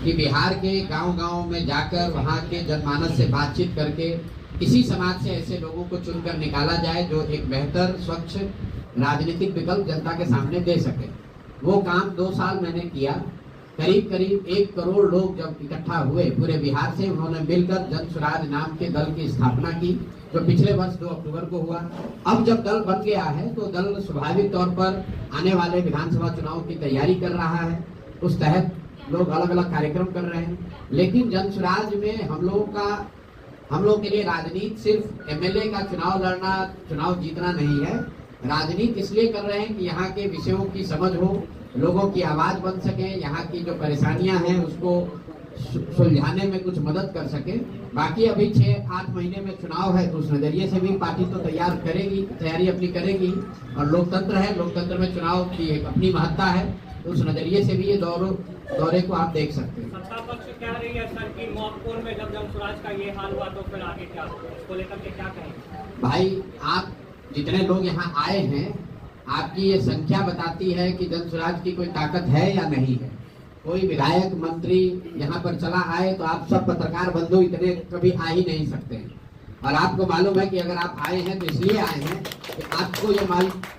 कि बिहार के गांव-गांव में जाकर वहां के जनमानस से बातचीत करके किसी समाज से ऐसे लोगों को चुनकर निकाला जाए जो एक बेहतर स्वच्छ राजनीतिक विकल्प जनता के सामने दे सके। वो काम 2 साल मैंने किया। करीब करीब 1 करोड़ लोग जब इकट्ठा हुए पूरे बिहार से, उन्होंने मिलकर जन स्वराज नाम के दल की स्थापना की, जो पिछले वर्ष 2 अक्टूबर को हुआ। अब जब दल बन गया है तो दल स्वाभाविक तौर पर आने वाले विधानसभा चुनाव की तैयारी कर रहा है। उस तहत लोग अलग अलग कार्यक्रम कर रहे हैं। लेकिन जन स्वराज में हम लोग के लिए राजनीति सिर्फ एमएलए का चुनाव लड़ना, चुनाव जीतना नहीं है। राजनीति इसलिए कर रहे हैं कि यहाँ के विषयों की समझ हो, लोगों की आवाज बन सके, यहाँ की जो परेशानियां हैं उसको सुलझाने में कुछ मदद कर सके। बाकी अभी 6-8 महीने में चुनाव है, तो उस नजरिए से भी पार्टी तो तैयारी अपनी करेगी। और लोकतंत्र है, लोकतंत्र में चुनाव की एक अपनी महत्ता है, तो उस नजरिए से भी ये दौरे को आप देख सकते हैं। सत्ता पक्ष कह रही है सर कि मॉकपोल में जब जन स्वराज का ये हाल हुआ तो फिर आगे क्या, इसको लेकर के क्या कहेंगे? भाई, आप जितने लोग यहाँ आए हैं, आपकी ये संख्या बताती है कि जन स्वराज की कोई ताकत है या नहीं है। कोई विधायक मंत्री यहाँ पर चला आए तो आप सब पत्रकार बंधु इतने कभी आ ही नहीं सकते हैं। और आपको मालूम है कि अगर आप आए हैं तो इसलिए आए हैं कि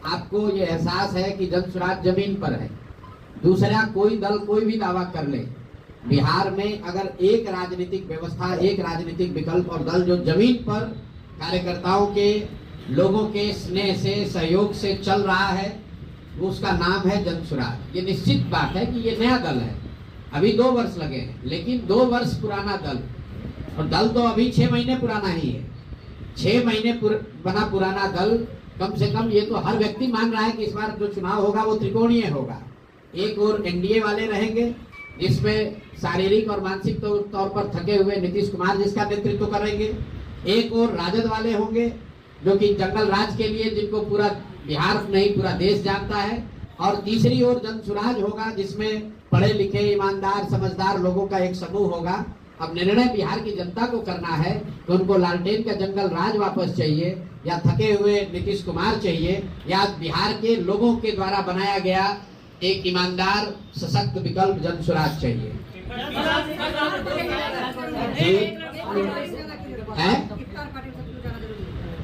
आपको ये एहसास है कि जन स्वराज जमीन पर है। दूसरा, कोई दल कोई भी दावा कर ले, बिहार में अगर एक राजनीतिक व्यवस्था, एक राजनीतिक विकल्प और दल जो जमीन पर कार्यकर्ताओं के, लोगों के स्नेह से, सहयोग से चल रहा है, वो उसका नाम है जन स्वराज। ये निश्चित बात है कि ये नया दल है, अभी 2 वर्ष लगे हैं, लेकिन 2 वर्ष पुराना दल, और दल तो अभी 6 महीने पुराना ही है। 6 महीने बना पुराना दल, कम से कम ये तो हर व्यक्ति मान रहा है कि इस बार जो चुनाव होगा वो त्रिकोणीय होगा। एक और एनडीए वाले रहेंगे, जिसमें शारीरिक और मानसिक तौर पर थके हुए नीतीश कुमार जिसका नेतृत्व करेंगे। एक और राजद वाले होंगे, जो कि जंगल राज के लिए, जिनको पूरा बिहार नहीं पूरा देश जानता है। और तीसरी ओर जन स्वराज होगा, जिसमें पढ़े लिखे, ईमानदार, समझदार लोगों का एक समूह होगा। अब निर्णय बिहार की जनता को करना है कि उनको लालटेन का जंगल राज वापस चाहिए, या थके हुए नीतीश कुमार चाहिए, या बिहार के लोगों के द्वारा बनाया गया एक ईमानदार सशक्त विकल्प जन स्वराज चाहिए।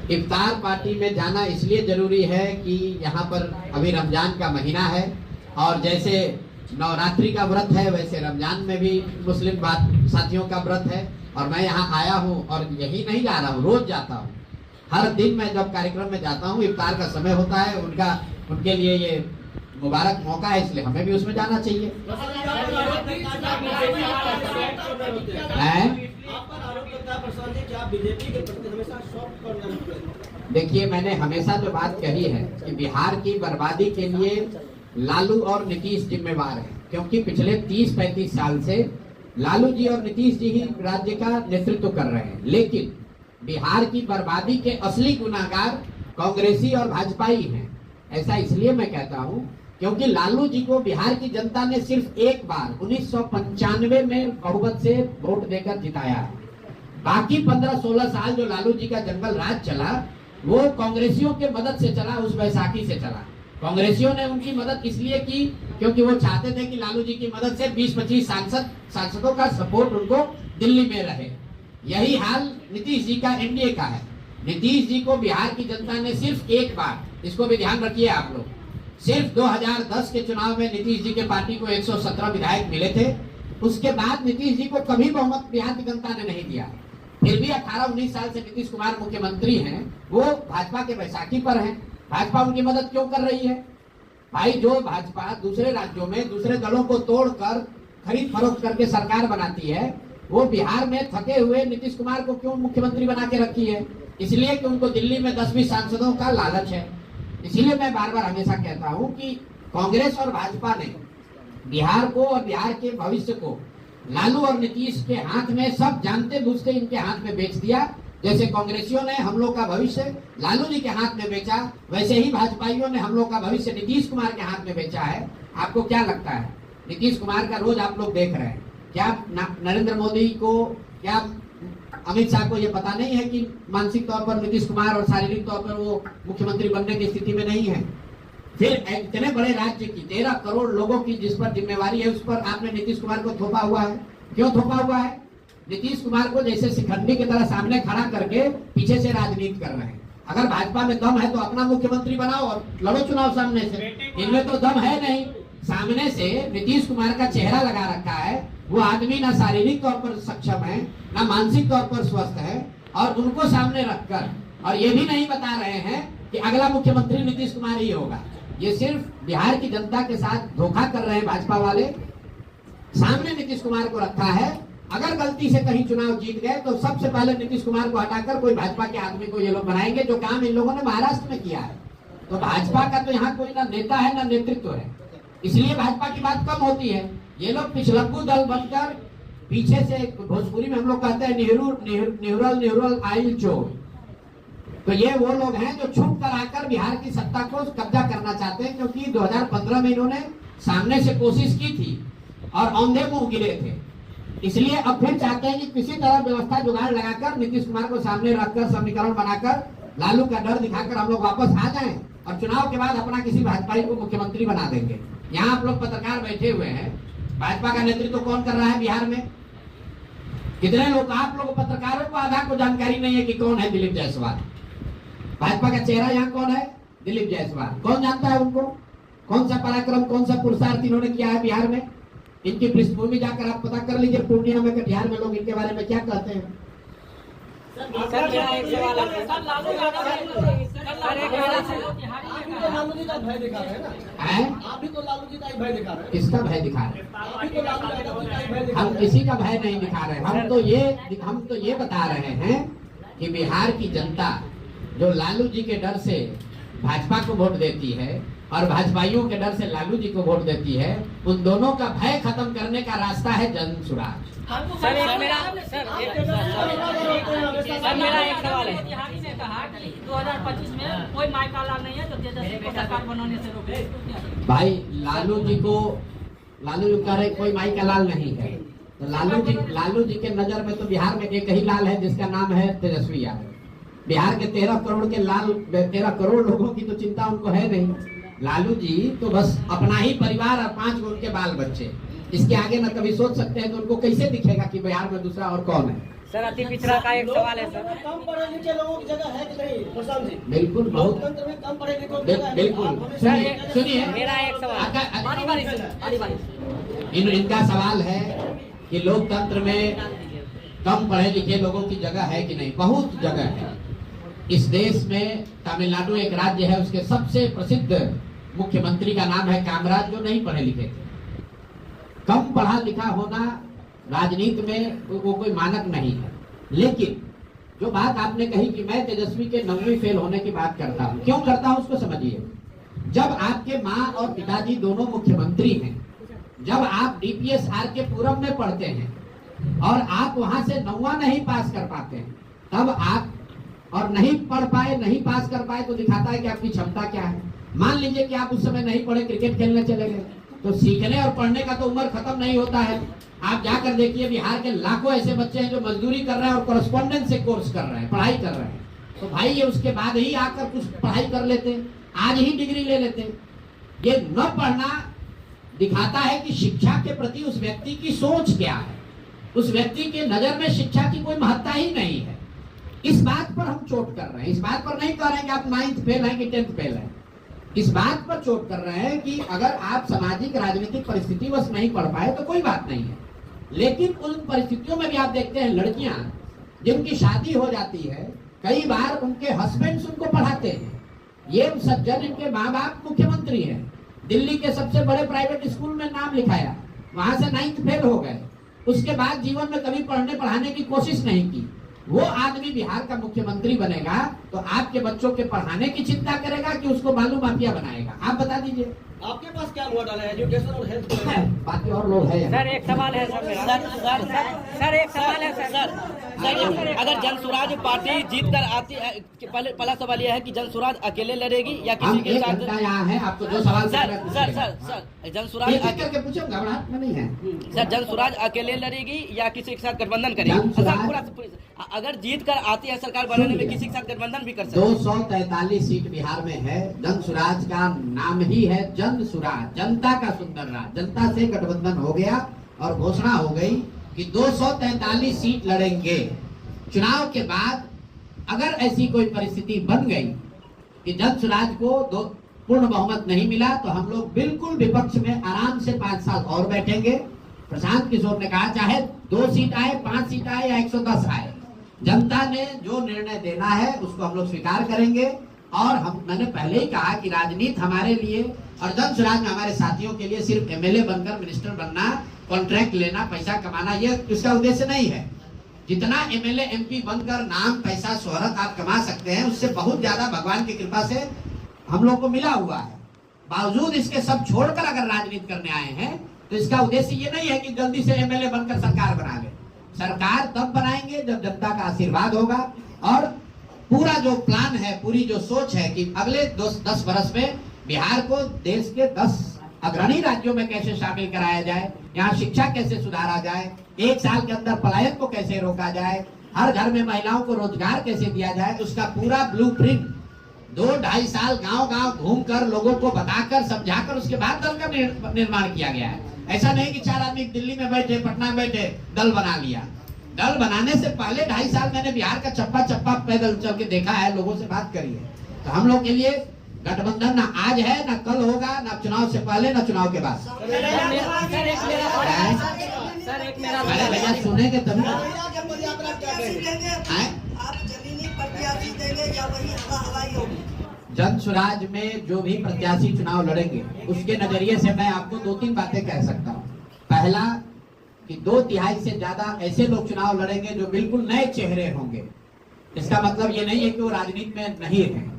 इफ्तार पार्टी में जाना इसलिए जरूरी है कि यहाँ पर अभी रमजान का महीना है, और जैसे नवरात्रि का व्रत है वैसे रमजान में भी मुस्लिम साथियों का व्रत है। और मैं यहाँ आया हूँ, और यही नहीं जा रहा हूँ, रोज जाता हूँ। हर दिन मैं जब कार्यक्रम में जाता हूँ, इफ्तार का समय होता है, उनके लिए ये मुबारक मौका है, इसलिए हमें भी उसमें जाना चाहिए। देखिए, मैंने हमेशा जो बात कही है कि बिहार की बर्बादी के लिए लालू और नीतीश जिम्मेवार हैं, क्योंकि पिछले 30-35 साल से लालू जी और नीतीश जी ही राज्य का नेतृत्व कर रहे हैं। लेकिन बिहार की बर्बादी के असली गुनाहगार कांग्रेसी और भाजपाई हैं। ऐसा इसलिए मैं कहता हूँ क्योंकि लालू जी को बिहार की जनता ने सिर्फ एक बार 1995 में बहुमत से वोट देकर जिताया है। बाकी 15-16 साल जो लालू जी का जंगल राज चला, वो कांग्रेसियों के मदद से चला, उस बैसाखी से चला। कांग्रेसियों ने उनकी मदद इसलिए की क्योंकि वो चाहते थे कि लालू जी की मदद से 20-25 सांसदों का सपोर्ट उनको दिल्ली में रहे। यही हाल नीतीश जी का, एनडीए का है। नीतीश जी को बिहार की जनता ने सिर्फ एक बार, इसको भी ध्यान रखिए आप लोग, सिर्फ 2010 के चुनाव में नीतीश जी के पार्टी को 117 विधायक मिले थे। उसके बाद नीतीश जी को कभी बहुमत बिहार की जनता ने नहीं दिया। फिर भी 18-19 साल से नीतीश कुमार मुख्यमंत्री हैं, वो भाजपा के बैसाखी पर हैं। भाजपा उनकी मदद क्यों कर रही है? भाई, जो भाजपा दूसरे राज्यों में दूसरे दलों को तोड़कर खरीद फरोख्त करके सरकार बनाती है, वो बिहार में थके हुए नीतीश कुमार को क्यों मुख्यमंत्री बना के रखी है? इसलिए कि उनको दिल्ली में 10-20 सांसदों का लालच है। इसीलिए मैं बार बार हमेशा कहता हूं कि कांग्रेस और भाजपा ने बिहार को और बिहार के भविष्य को लालू और नीतीश के हाथ में, सब जानते बूझते इनके हाथ में बेच दिया। जैसे कांग्रेसियों ने हम लोग का भविष्य लालू जी के हाथ में बेचा, वैसे ही भाजपाइयों ने हम लोग का भविष्य नीतीश कुमार के हाथ में बेचा है। आपको क्या लगता है? नीतीश कुमार का रोज आप लोग देख रहे हैं, क्या नरेंद्र मोदी को, क्या अमित शाह को ये पता नहीं है कि मानसिक तौर पर नीतीश कुमार और शारीरिक तौर पर वो मुख्यमंत्री बनने की स्थिति में नहीं है? फिर इतने बड़े राज्य की 13 करोड़ लोगों की जिस पर जिम्मेवारी है, उस पर आपने नीतीश कुमार को थोपा हुआ है। क्यों थोपा हुआ है? नीतीश कुमार को जैसे शिखंडी की तरह सामने खड़ा करके पीछे से राजनीति कर रहे हैं। अगर भाजपा में दम है तो अपना मुख्यमंत्री बनाओ और लड़ो चुनाव सामने से। इनमें तो दम है नहीं। सामने से नीतीश कुमार का चेहरा लगा रखा है। वो आदमी ना शारीरिक तौर पर सक्षम है, ना मानसिक तौर पर स्वस्थ है, और उनको सामने रखकर और ये भी नहीं बता रहे हैं कि अगला मुख्यमंत्री नीतीश कुमार ही होगा। ये सिर्फ बिहार की जनता के साथ धोखा कर रहे हैं भाजपा वाले। सामने नीतीश कुमार को रखा है। अगर गलती से कहीं चुनाव जीत गए तो सबसे पहले नीतीश कुमार को हटाकर कोई भाजपा के आदमी को ये लोग बनाएंगे, जो काम इन लोगों ने महाराष्ट्र में किया है। तो भाजपा का तो यहाँ कोई ना नेता है ना नेतृत्व है, इसलिए भाजपा की बात कम होती है। ये लोग पिछलग्गू दल बनकर पीछे से, भोजपुरी में हम लोग कहते हैं नेहरू आइल चोर। तो ये वो लोग हैं जो छुप कर आकर बिहार की सत्ता को कब्जा करना चाहते हैं, क्योंकि 2015 में इन्होंने सामने से कोशिश की थी और औंधे मुंह गिरे थे। इसलिए अब फिर चाहते हैं कि किसी तरह व्यवस्था जुगाड़ लगाकर नीतीश कुमार को सामने रखकर समीकरण बनाकर लालू का डर दिखाकर हम लोग वापस आ जाएं और चुनाव के बाद अपना किसी भाजपाई को मुख्यमंत्री बना देंगे। यहाँ आप लोग पत्रकार बैठे हुए हैं, भाजपा का नेतृत्व कौन कर रहा है बिहार में? कितने लोग? आप लोग पत्रकारों को आधा को जानकारी नहीं है कि कौन है दिलीप जायसवाल। भाजपा का चेहरा यहाँ कौन है? दिलीप जायसवाल। कौन जानता है उनको? कौन सा पराक्रम, कौन सा पुरुषार्थ इन्होंने किया है बिहार में? इनकी पृष्ठभूमि जाकर आप पता कर लीजिए। पूर्णिया में कटिहार में लोग इनके बारे में क्या कहते हैं। सर मेरा एक सवाल है। लालू जी का भय दिखा रहे हैं ना? आप भी तो लालू जी का ही भय दिखा रहे हैं। किसका भय दिखा रहे हैं? आप भी तो लालू जी का ही भय दिखा हम किसी का भय नहीं दिखा रहे। हम तो ये बता रहे हैं कि बिहार की जनता जो लालू जी के डर से भाजपा को वोट देती है और भाजपाइयों के डर से लालू जी को वोट देती है, उन दोनों का भय खत्म करने का रास्ता है जन सुराज। सर मेरा एक सवाल है। बिहारी ने कहा कि 2025 में कोई मायका लाल नहीं है जो तेजस्वी को सरकार बनाने से रोके। भाई लालू जी कह रहे कोई माई का लाल नहीं है। तो लालू जी के नजर में तो बिहार में एक ही लाल है जिसका नाम है तेजस्वी यादव। बिहार के 13 करोड़ लोगों की तो चिंता उनको है नहीं। लालू जी तो बस अपना ही परिवार और 5 गो उनके बाल बच्चे, इसके आगे न कभी सोच सकते हैं। तो उनको कैसे दिखेगा कि बिहार में दूसरा और कौन है? सर अति पिछड़ा का एक सवाल है सर। कम पढ़े लिखे लोगों की जगह है कि नहीं प्रशांत जी? बिल्कुल, बहुत लोकतंत्र में कम पढ़े लिखों की जगह है। बिल्कुल। सुनिए मेरा एक सवाल। इनका सवाल है कि लोकतंत्र में कम पढ़े लिखे लोगों की जगह है कि नहीं। बहुत जगह है। इस देश में तमिलनाडु एक राज्य है, उसके सबसे प्रसिद्ध मुख्यमंत्री का नाम है कामराज, जो नहीं पढ़े लिखे थे। कम पढ़ा लिखा होना राजनीति में वो कोई मानक नहीं है। लेकिन जो बात आपने कही कि मैं तेजस्वी के 9वीं फेल होने की बात करता हूँ, क्यों करता हूँ उसको समझिए। जब आपके माँ और पिताजी दोनों मुख्यमंत्री हैं, जब आप DPSR के पूरब में पढ़ते हैं और आप वहां से 9वां नहीं पास कर पाते हैं, तब आप और नहीं पढ़ पाए, नहीं पास कर पाए, तो दिखाता है कि आपकी क्षमता क्या है। मान लीजिए कि आप उस समय नहीं पढ़े, क्रिकेट खेलने चले गए, तो सीखने और पढ़ने का तो उम्र खत्म नहीं होता है। आप जाकर देखिए बिहार के लाखों ऐसे बच्चे हैं जो मजदूरी कर रहे हैं और कॉरेस्पॉन्डेंस से कोर्स कर रहे हैं, पढ़ाई कर रहे हैं। तो भाई ये उसके बाद ही आकर कुछ पढ़ाई कर लेते, आज ही डिग्री ले लेते। ये न पढ़ना दिखाता है कि शिक्षा के प्रति उस व्यक्ति की सोच क्या है। उस व्यक्ति के नजर में शिक्षा की कोई महत्ता ही नहीं है। इस बात पर हम चोट कर रहे हैं। इस बात पर नहीं कह रहे हैं कि आप 9th फेल हैं कि 10th फेल हैं। इस बात पर चोट कर रहे हैं कि अगर आप सामाजिक राजनीतिक परिस्थिति बस नहीं पढ़ पाए तो कोई बात नहीं है। लेकिन उन परिस्थितियों में भी आप देखते हैं लड़कियां जिनकी शादी हो जाती है, कई बार उनके हस्बैंड्स उनको पढ़ाते हैं। ये सज्जन इनके माँ बाप मुख्यमंत्री हैं, दिल्ली के सबसे बड़े प्राइवेट स्कूल में नाम लिखाया, वहां से 9th फेल हो गए, उसके बाद जीवन में कभी पढ़ने पढ़ाने की कोशिश नहीं की। वो आदमी बिहार का मुख्यमंत्री बनेगा तो आपके बच्चों के पढ़ाने की चिंता करेगा कि उसको बालू माफिया बनाएगा? आप बता दीजिए। आपके पास क्या मॉडल है एजुकेशन और हेल्थ? बाकी और लोग हैं। सर एक सवाल है सर मेरा। सर एक सवाल है सर। अगर जनसुराज पार्टी जीत कर आती है, पहला सवाल यह है कि जनसुराज अकेले लड़ेगी या किसी के साथ? यहाँ है, आपको जो सवाल सर जनसुराज करके पूछो, घबराहट में नहीं है। सर जनसुराज अकेले लड़ेगी या किसी के साथ गठबंधन करेगी? सर पूरा अगर जीत कर आती है सरकार बनाने में किसी के साथ गठबंधन ऐलान भी कर सकते हैं। 243 सीट बिहार में है। जन स्वराज का नाम ही है जन स्वराज, जनता का सुंदर राज। जनता से गठबंधन हो गया और घोषणा हो गई कि 243 सीट लड़ेंगे। चुनाव के बाद अगर ऐसी कोई परिस्थिति बन गई कि जन स्वराज को पूर्ण बहुमत नहीं मिला तो हम लोग बिल्कुल विपक्ष में आराम से 5 साल और बैठेंगे। प्रशांत किशोर ने कहा चाहे 2 सीट आए, 5 सीट आए या 110 आए, जनता ने जो निर्णय देना है उसको हम लोग स्वीकार करेंगे। और मैंने पहले ही कहा कि राजनीति हमारे लिए और जन स्वराज में हमारे साथियों के लिए सिर्फ एमएलए बनकर मिनिस्टर बनना, कॉन्ट्रैक्ट लेना, पैसा कमाना, ये इसका उद्देश्य नहीं है। जितना एमएलए एमपी बनकर नाम, पैसा, शोहरत आप कमा सकते हैं, उससे बहुत ज्यादा भगवान की कृपा से हम लोग को मिला हुआ है। बावजूद इसके सब छोड़कर अगर राजनीति करने आए हैं तो इसका उद्देश्य ये नहीं है कि जल्दी से एमएलए बनकर सरकार बना ले। सरकार तब बनाएंगे जब जनता का आशीर्वाद होगा और पूरा जो प्लान है, पूरी जो सोच है कि अगले 10 वर्ष में बिहार को देश के 10 अग्रणी राज्यों में कैसे शामिल कराया जाए, यहाँ शिक्षा कैसे सुधारा जाए, 1 साल के अंदर पलायन को कैसे रोका जाए, हर घर में महिलाओं को रोजगार कैसे दिया जाए, उसका पूरा ब्लूप्रिंट 2-2.5 साल गांव-गांव घूमकर लोगों को बताकर समझाकर उसके बाद दल का निर्माण किया गया है। ऐसा नहीं कि 4 आदमी दिल्ली में बैठे, पटना में बैठे, दल बना लिया। दल बनाने से पहले 2.5 साल मैंने बिहार का चप्पा पैदल चल के देखा है, लोगों से बात करी है। तो हम लोग के लिए गठबंधन ना आज है, ना कल होगा, ना चुनाव से पहले, ना चुनाव के बाद। अरे भैया सुनेंगे तभी। जन स्वराज में जो भी प्रत्याशी चुनाव लड़ेंगे उसके नजरिए से मैं आपको 2-3 बातें कह सकता हूँ। पहला कि 2/3 से ज्यादा ऐसे लोग चुनाव लड़ेंगे जो बिल्कुल नए चेहरे होंगे। इसका मतलब ये नहीं है कि वो राजनीति में नहीं है।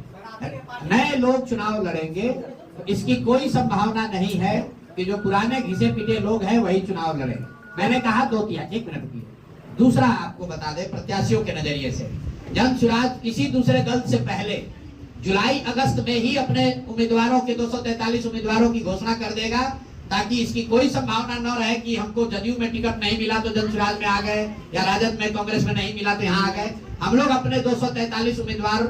नए लोग चुनाव लड़ेंगे तो इसकी कोई संभावना नहीं है कि जो पुराने घिसे पिटे लोग हैं वही चुनाव लड़े। मैंने कहा 2/3। 1 मिनट की। दूसरा आपको बता दें प्रत्याशियों के नजरिए से, जन स्वराज किसी दूसरे दल से पहले जुलाई-अगस्त में ही अपने उम्मीदवारों के 243 उम्मीदवारों की घोषणा कर देगा, ताकि इसकी कोई संभावना न रहे कि हमको जदयू में टिकट नहीं मिला तो जन स्वराज में आ गए या राजद में, कांग्रेस में नहीं मिला तो यहाँ आ गए। हम लोग अपने 243 उम्मीदवार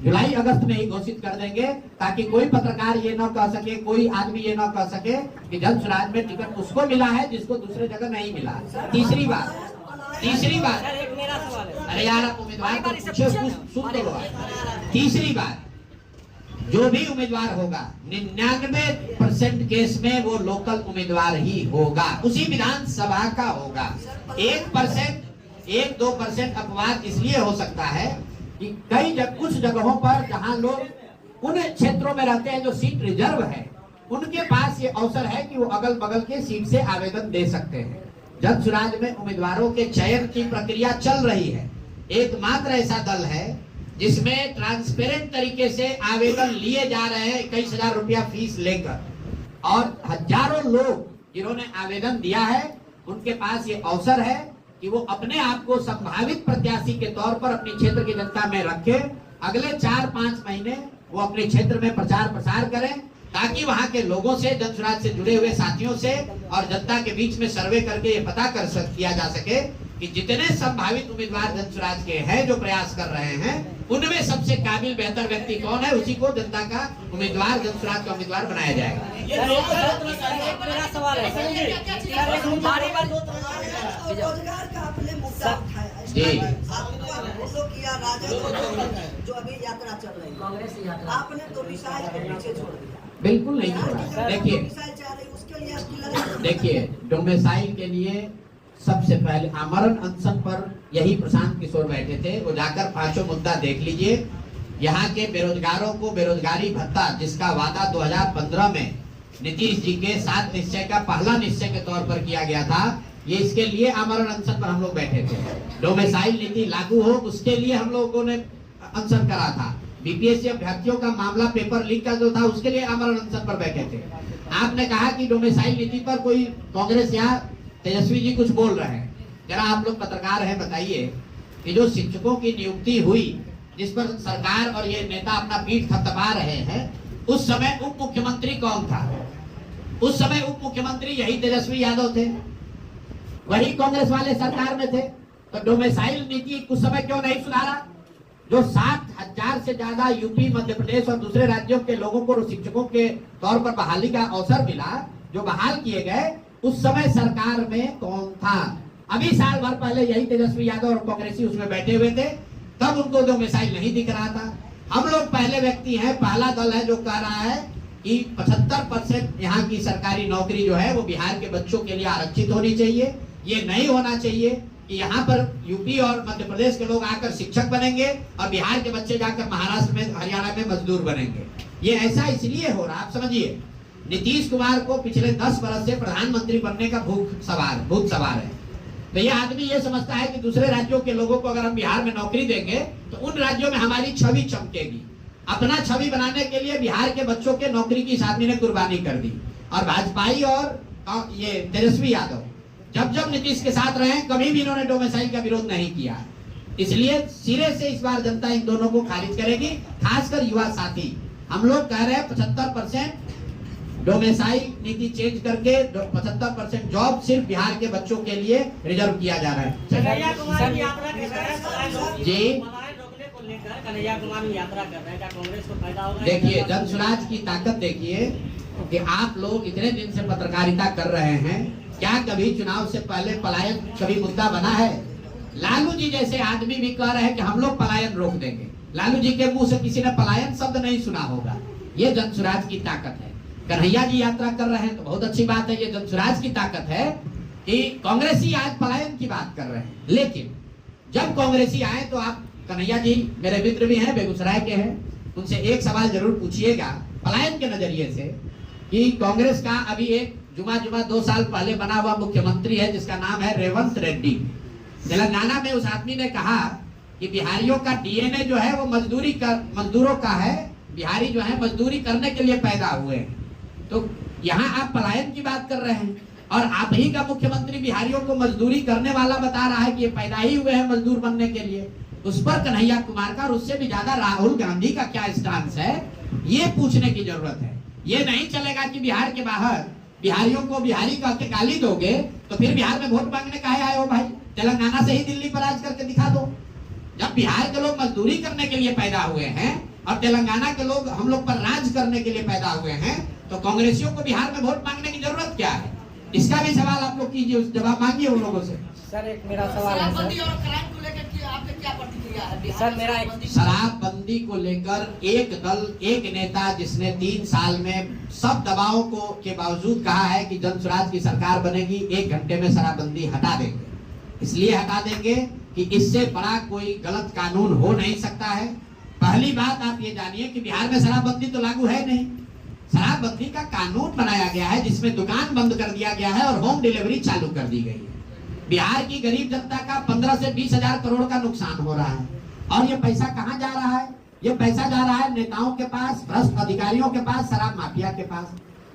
जुलाई-अगस्त में ही घोषित कर देंगे, ताकि कोई पत्रकार ये न कह सके, कोई आदमी ये न कह सके कि जन स्वराज में टिकट उसको मिला है जिसको दूसरे जगह नहीं मिला। तीसरी बात अरे यार आप उम्मीदवार को सुन तो लो। तीसरी बात, जो भी उम्मीदवार होगा 99% केस में वो लोकल उम्मीदवार ही होगा, उसी विधानसभा का होगा। 1%, 1-2% अपवाद इसलिए हो सकता है कि कुछ जगहों पर जहां लोग उन क्षेत्रों में रहते हैं जो सीट रिजर्व है, उनके पास ये अवसर है कि वो अगल बगल के सीट से आवेदन दे सकते हैं। जन स्वराज में उम्मीदवारों के चयन की प्रक्रिया चल रही है। एकमात्र ऐसा दल है जिसमें ट्रांसपेरेंट तरीके से आवेदन लिए जा रहे हैं 21,000 रुपया फीस लेकर, और हजारों लोग जिन्होंने आवेदन दिया है उनके पास ये अवसर है कि वो अपने आप को संभावित प्रत्याशी के तौर पर अपने क्षेत्र की जनता में रखे। अगले 4-5 महीने वो अपने क्षेत्र में प्रचार प्रसार करें, ताकि वहां के लोगों से, जन स्वराज से जुड़े हुए साथियों से और जनता के बीच में सर्वे करके ये पता किया जा सके कि जितने संभावित उम्मीदवार जन स्वराज के हैं जो प्रयास कर रहे हैं, उनमें सबसे काबिल बेहतर व्यक्ति कौन है, उसी को जनता का उम्मीदवार, जन स्वराज का उम्मीदवार बनाया जाएगा। मेरा सवाल है रोजगार का आपने मुद्दा उठाया जी। किया राजद जो अभी यात्रा चल रही है, कांग्रेस यात्रा, आपने तो मिसाइल के पीछे छोड़ दिया। बिल्कुल नहीं छोड़ा। देखिए डोमिसाइल के लिए सबसे पहले आमरण अनशन पर यही प्रशांत किशोर बैठे थे। वो जाकर 5 मुद्दा देख लीजिए। यहाँ के बेरोजगारों को बेरोजगारी भत्ता, जिसका वादा 2015 में नीतीश जी के 7 निश्चय का पहला निश्चय के तौर पर किया गया था, ये इसके लिए आमरण अनशन पर हम लोग बैठे थे। डोमिसाइल नीति लागू हो उसके लिए हम लोगों ने अनशन करा था। बीपीएससी अभ्यर्थियों का मामला पेपर लीक का जो था उसके लिए आमरण अनशन पर बैठे थे। आपने कहा कि डोमिसाइल नीति पर कोई कांग्रेस या तेजस्वी जी कुछ बोल रहे हैं। जरा आप लोग पत्रकार हैं, बताइए कि जो शिक्षकों की नियुक्ति हुई, जिस पर सरकार और ये नेता अपना पीठ थपथपा रहे हैं, उस समय उप मुख्यमंत्री कौन था? उस समय उप मुख्यमंत्री यही तेजस्वी यादव थे, वही कांग्रेस वाले सरकार में थे। तो डोमिसाइल नीति कुछ समय क्यों नहीं सुधारा? जो 60,000 से ज्यादा यूपी, मध्य प्रदेश और दूसरे राज्यों के लोगों को शिक्षकों के तौर पर बहाली का अवसर मिला, जो बहाल किए गए, उस समय सरकार में कौन था? अभी साल भर पहले यही तेजस्वी यादव और कांग्रेसी उसमें बैठे हुए थे, तब उनको दो मिसाइल नहीं दिख रहा था। हम लोग पहले व्यक्ति हैं, पहला दल है जो कह रहा है कि 75% यहाँ की सरकारी नौकरी जो है वो बिहार के बच्चों के लिए आरक्षित होनी चाहिए। ये नहीं होना चाहिए कि यहाँ पर यूपी और मध्य प्रदेश के लोग आकर शिक्षक बनेंगे और बिहार के बच्चे जाकर महाराष्ट्र में, हरियाणा में मजदूर बनेंगे। ये ऐसा इसलिए हो रहा, आप समझिए, नीतीश कुमार को पिछले 10 वर्ष से प्रधानमंत्री बनने का भूत सवार है। तो ये आदमी ये समझता है कि दूसरे राज्यों के लोगों को अगर हम बिहार में नौकरी देंगे तो उन राज्यों में हमारी छवि चमकेगी। अपना छवि बनाने के लिए बिहार के बच्चों के नौकरी की इस आदमी ने कुर्बानी कर दी। और भाजपाई और ये तेजस्वी यादव जब नीतीश के साथ रहे, कभी भी इन्होंने डोमिसाइल का विरोध नहीं किया। इसलिए सिरे से इस बार जनता इन दोनों को खारिज करेगी, खासकर युवा साथी। हम लोग कह रहे हैं 75% डोमिसाइल नीति चेंज करके 75% जॉब सिर्फ बिहार के बच्चों के लिए रिजर्व किया जा रहा है। कन्हैया कुमार की यात्रा कर रहे हैं जी, पलायन रोकने को लेकर कन्हैया कुमार यात्रा कर रहे हैं, क्या कांग्रेस को फायदा होगा? देखिए जनसुराज की ताकत देखिए कि आप लोग इतने दिन से पत्रकारिता कर रहे हैं, क्या कभी चुनाव से पहले पलायन कभी मुद्दा बना है? लालू जी जैसे आदमी भी कह रहे हैं कि हम लोग पलायन रोक देंगे। लालू जी के मुंह से किसी ने पलायन शब्द नहीं सुना होगा। ये जनसुराज की ताकत है। कन्हैया जी यात्रा कर रहे हैं तो बहुत अच्छी बात है, ये जनसुराज की ताकत है कि कांग्रेसी आज पलायन की बात कर रहे हैं। लेकिन जब कांग्रेसी आए तो आप, कन्हैया जी मेरे मित्र भी हैं, बेगूसराय के हैं, उनसे एक सवाल जरूर पूछिएगा पलायन के नजरिए से कि कांग्रेस का अभी एक जुमा 2 साल पहले बना हुआ मुख्यमंत्री है जिसका नाम है रेवंत रेड्डी। तेलंगाना में उस आदमी ने कहा कि बिहारियों का डीएनए जो है वो मजदूरों का है, बिहारी जो है मजदूरी करने के लिए पैदा हुए हैं। तो यहाँ आप पलायन की बात कर रहे हैं और आप ही का मुख्यमंत्री बिहारियों को मजदूरी करने वाला बता रहा है कि ये पैदा ही हुए हैं मजदूर बनने के लिए। उस पर कन्हैया कुमार का और उससे भी ज्यादा राहुल गांधी का क्या स्टांस है, ये पूछने की जरूरत है। ये नहीं चलेगा कि बिहार के बाहर बिहारियों को बिहारी कह के गाली दोगे तो फिर बिहार में वोट मांगने काहे आए हो भाई? तेलंगाना से ही दिल्ली पर राज करके दिखा दो। जब बिहार के लोग मजदूरी करने के लिए पैदा हुए हैं और तेलंगाना के लोग हम लोग पर राज करने के लिए पैदा हुए हैं, तो कांग्रेसियों को बिहार में वोट मांगने की जरूरत क्या है? इसका भी सवाल आप लोग कीजिए, उस जवाब मांगिए उन लोगों से। सर एक मेरा सवाल है शराबबंदी और क्राइम को लेकर आपके क्या प्रतिक्रिया है? सर मेरा शराबबंदी को लेकर एक दल, एक नेता जिसने 3 साल में सब दबावों को के बावजूद कहा है कि जनसुराज की सरकार बनेगी, 1 घंटे में शराबबंदी हटा देंगे। इसलिए हटा देंगे कि इससे बड़ा कोई गलत कानून हो नहीं सकता है। पहली बात आप ये जानिए कि बिहार में शराबबंदी तो लागू है नहीं। शराबबंदी का कानून बनाया गया है जिसमें दुकान बंद कर दिया गया है और होम डिलीवरी चालू कर दी गई है। बिहार की गरीब जनता का 15 से 20 हजार करोड़ का नुकसान हो रहा है। और ये पैसा कहाँ जा रहा है? ये पैसा जा रहा है नेताओं के पास, भ्रष्ट अधिकारियों के पास, शराब माफिया के पास।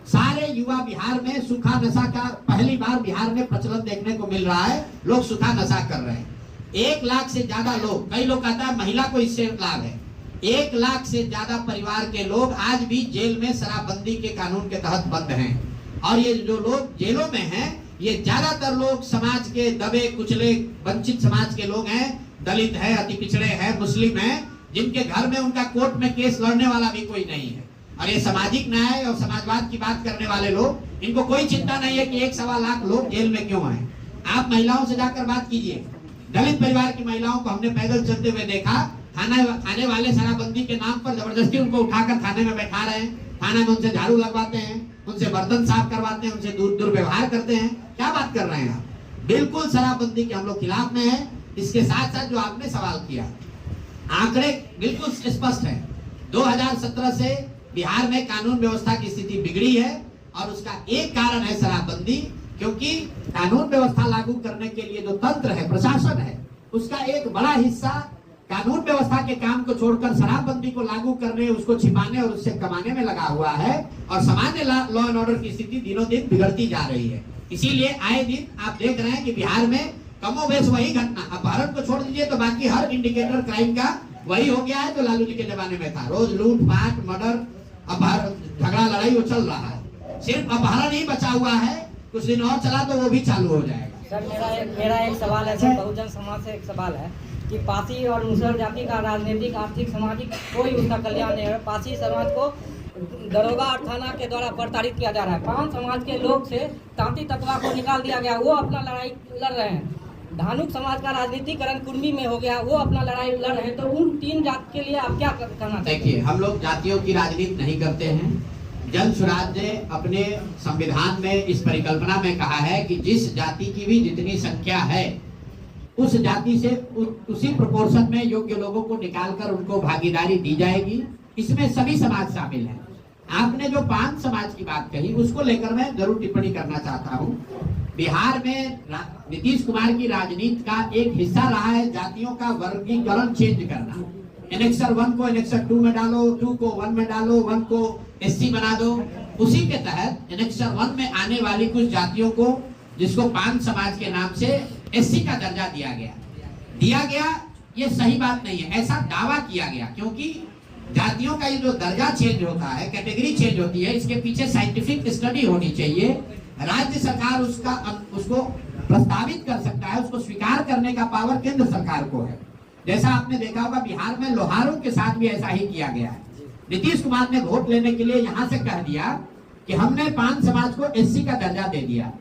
सारे युवा बिहार में सूखा नशा का पहली बार बिहार में प्रचलन देखने को मिल रहा है। लोग सूखा नशा कर रहे हैं। 1 लाख से ज्यादा लोग, कई लोग कहता है महिला को इससे लाभ है, 1 लाख से ज्यादा परिवार के लोग आज भी जेल में शराबबंदी के कानून के तहत बंद हैं। और ये जो लोग जेलों में हैं, ये ज्यादातर लोग समाज के दबे कुचले वंचित समाज के लोग हैं, दलित है, अति पिछड़े हैं, मुस्लिम हैं, जिनके घर में उनका कोर्ट में केस लड़ने वाला भी कोई नहीं है। और ये सामाजिक न्याय और समाजवाद की बात करने वाले लोग, इनको कोई चिंता नहीं है कि 1-1.25 लाख लोग जेल में क्यों आए। आप महिलाओं से जाकर बात कीजिए। दलित परिवार की महिलाओं को हमने पैदल चलते हुए देखा। थाने वाले शराबबंदी के नाम पर जबरदस्ती उनको उठाकर थाने में बैठा रहे हैं, थाना में उनसे झाड़ू लगवाते हैं, उनसे बर्तन साफ करवाते हैं, उनसे दुर्व्यवहार करते हैं। क्या बात कर रहे हैं आप? बिल्कुल शराबबंदी के हम लोग खिलाफ में हैं। इसके साथ साथ जो आपने सवाल किया, आंकड़े बिल्कुल स्पष्ट है। 2017 से बिहार में कानून व्यवस्था की स्थिति बिगड़ी है और उसका एक कारण है शराबबंदी। क्योंकि कानून व्यवस्था लागू करने के लिए जो तंत्र है, प्रशासन है, उसका एक बड़ा हिस्सा कानून व्यवस्था के काम को छोड़कर शराबबंदी को लागू करने, उसको छिपाने और उससे कमाने में लगा हुआ है। और सामान्य लॉ एंड ऑर्डर की स्थिति दिनों दिन बिगड़ती जा रही है। इसीलिए आए दिन आप देख रहे हैं कि बिहार में कमोबेश वही घटना, अपहरण को छोड़ दीजिए तो बाकी हर इंडिकेटर क्राइम का वही हो गया है जो लालू जी के जमाने में था। रोज लूट पाट, मर्डर, अपहरण, झगड़ा लड़ाई वो चल रहा है। सिर्फ अपहरण ही बचा हुआ है, कुछ दिन और चला तो वो भी चालू हो जाएगा। सर मेरा एक सवाल है सर, बहुजन समाज से एक सवाल है कि पासी और मुसहर जाति का राजनीतिक, आर्थिक, सामाजिक कोई उसका कल्याण नहीं है। पासी समाज को दरोगा और थाना के द्वारा प्रताड़ित किया जा रहा है। 5 समाज के लोग से तांती तत्वा को निकाल दिया गया, वो अपना लड़ाई लड़ रहे हैं। धानुक समाज का राजनीतिकरण कुर्मी में हो गया, वो अपना लड़ाई लड़ रहे हैं। तो उन 3 जात के लिए आप क्या करना चाहिए? देखिए, हम लोग जातियों की राजनीति नहीं करते हैं। जन स्वराज ने अपने संविधान में इस परिकल्पना में कहा है कि जिस जाति की भी जितनी संख्या है उस जाति से उसी प्रोपोर्शन में योग्य लोगों को निकालकर उनको भागीदारी दी जाएगी। इसमें सभी समाज शामिल हैं। आपने जो 5 समाज की बात कही उसको लेकर मैं जरूर टिप्पणी करना चाहता हूँ। बिहार में नीतीश कुमार की राजनीति का एक हिस्सा रहा है जातियों का वर्गीकरण चेंज करना। एनेक्सर 1 को एनेक्सर 2 में डालो, 2 को 1 में डालो, 1 को एससी बना दो। उसी के तहत एनेक्सर 1 में आने वाली कुछ जातियों को, जिसको 5 समाज के नाम से एससी का दर्जा दिया गया। ये सही बात नहीं है, ऐसा दावा किया गया। क्योंकि जातियों का ये जो दर्जा चेंज होता है, कैटेगरी चेंज होती है, इसके पीछे साइंटिफिक स्टडी होनी चाहिए। राज्य सरकार उसको प्रस्तावित कर सकता है, उसको स्वीकार करने का पावर केंद्र सरकार को है। जैसा आपने देखा होगा बिहार में लोहारों के साथ भी ऐसा ही किया गया है। नीतीश कुमार ने वोट लेने के लिए यहाँ से कह दिया कि हमने 5 समाज को एससी का दर्जा दे दिया।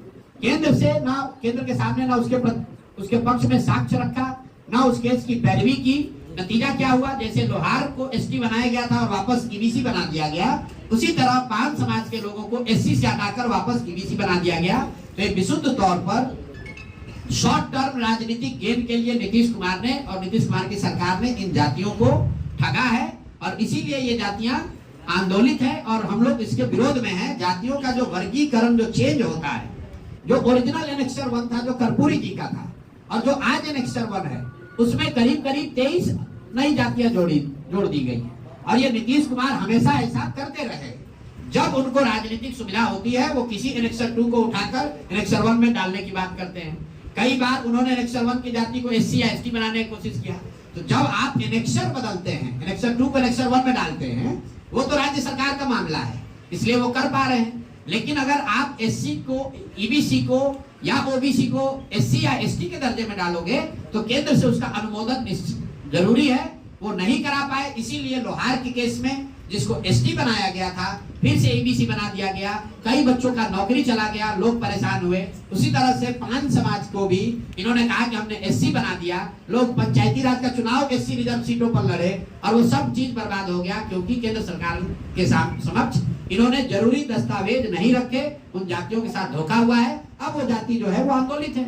केंद्र के सामने ना उसके पक्ष में साक्ष्य रखा, ना उस केस की पैरवी की। नतीजा क्या हुआ? जैसे लोहार को एसटी बनाया गया था और वापस ईबीसी बना दिया गया, उसी तरह 5 समाज के लोगों को एससी से हटाकर वापस ईबीसी बना दिया गया। तो एक विशुद्ध तौर पर शॉर्ट टर्म राजनीतिक गेन के लिए नीतीश कुमार ने और नीतीश कुमार की सरकार ने इन जातियों को ठगा है और इसीलिए ये जातियां आंदोलित है और हम लोग इसके विरोध में हैं। जातियों का जो वर्गीकरण जो चेंज होता है, जो ओरिजिनल एनेक्सर 1 था, जो कर्पूरी जी का था, और जो आज एनेक्सर 1 है, उसमें करीब 23 नई जातियां जोड़ दी गई। और ये नीतीश कुमार हमेशा ऐसा करते रहे। जब उनको राजनीतिक सुविधा होती है वो किसी एनेक्सर 2 को उठाकर एनेक्सर 1 में डालने की बात करते हैं। कई बार उन्होंने एनेक्सर 1 की जाति को एससी या एसटी बनाने की कोशिश किया। तो जब आप एनेक्सर बदलते हैं, एनेक्सर 2 को एनेक्सर 1 में डालते हैं, वो तो राज्य सरकार का मामला है, इसलिए वो कर पा रहे हैं। लेकिन अगर आप एससी को, ईबीसी को या ओबीसी को एससी या एसटी के दर्जे में डालोगे तो केंद्र से उसका अनुमोदन जरूरी है, वो नहीं करा पाए। इसीलिए लोहार के केस में जिसको एसटी बनाया गया था फिर से ईबीसी बना दिया गया, कई बच्चों का नौकरी चला गया, लोग परेशान हुए। उसी तरह से 5 समाज को भी इन्होंने कहा कि हमने एससी बना दिया, लोग पंचायती राज का चुनाव एससी रिजर्व सीटों पर लड़े और वो सब चीज बर्बाद हो गया क्योंकि केंद्र सरकार के समक्ष इन्होंने जरूरी दस्तावेज नहीं रखे, उन जातियों के साथ धोखा हुआ है। अब वो जाति जो है वो आंदोलित है।